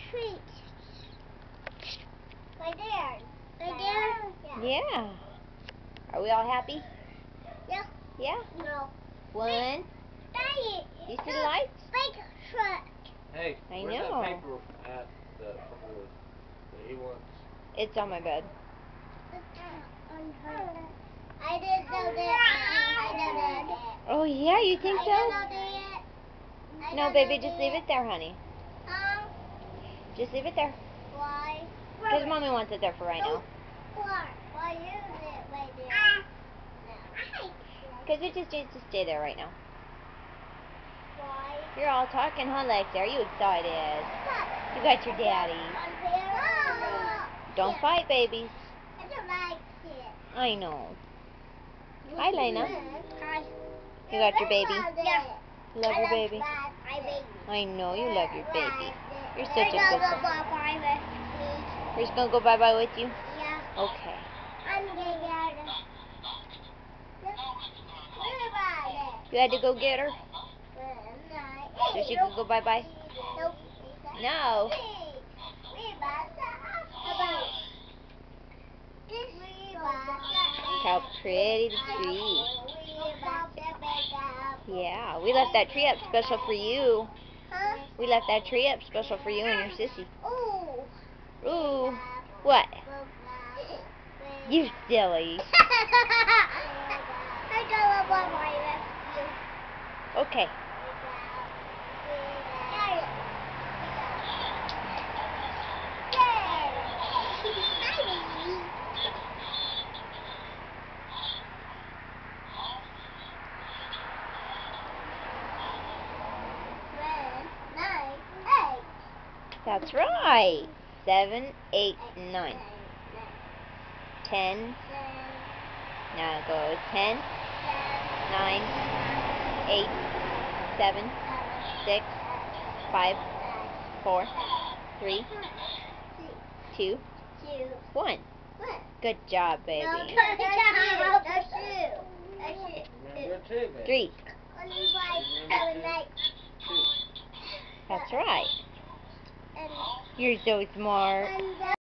treats. Right there. Right there? Yeah. Are we all happy? Yeah. Yeah? No. One. Daddy. You see the lights? Big truck. Hey, I where's know. that paper at that he wants? It's on my bed. I didn't know that. I didn't know that. Oh yeah, you think I so? didn't know that. No, baby, just leave it there, honey. Just leave it there. Why? Because Mommy wants it there for right now. Why? Why use it right there? Because it just needs to stay there right now. Why? You're all talking, huh, Lex? Are you excited? You got your daddy. Don't fight, babies. I don't like it. I know. Hi, Lena. Hi. You got your baby? Yeah. You love your baby? I know you love your baby. You're such a good girl. You're just going to go bye-bye with you? Yeah. Okay. I'm gonna get her. You had to go get her so she could go bye-bye? Nope. No. Look how pretty the tree. Yeah, we left that tree up special for you. Huh? We left that tree up special for you and your sissy. Ooh. Ooh. What? You silly. Okay. That's right. 7, 8, 9. 10. Now go 10, 9, 8, 7, 6, 5, 4, 3, 2, 1. Good job, baby. You're two, baby. 3. That's right. You're so smart.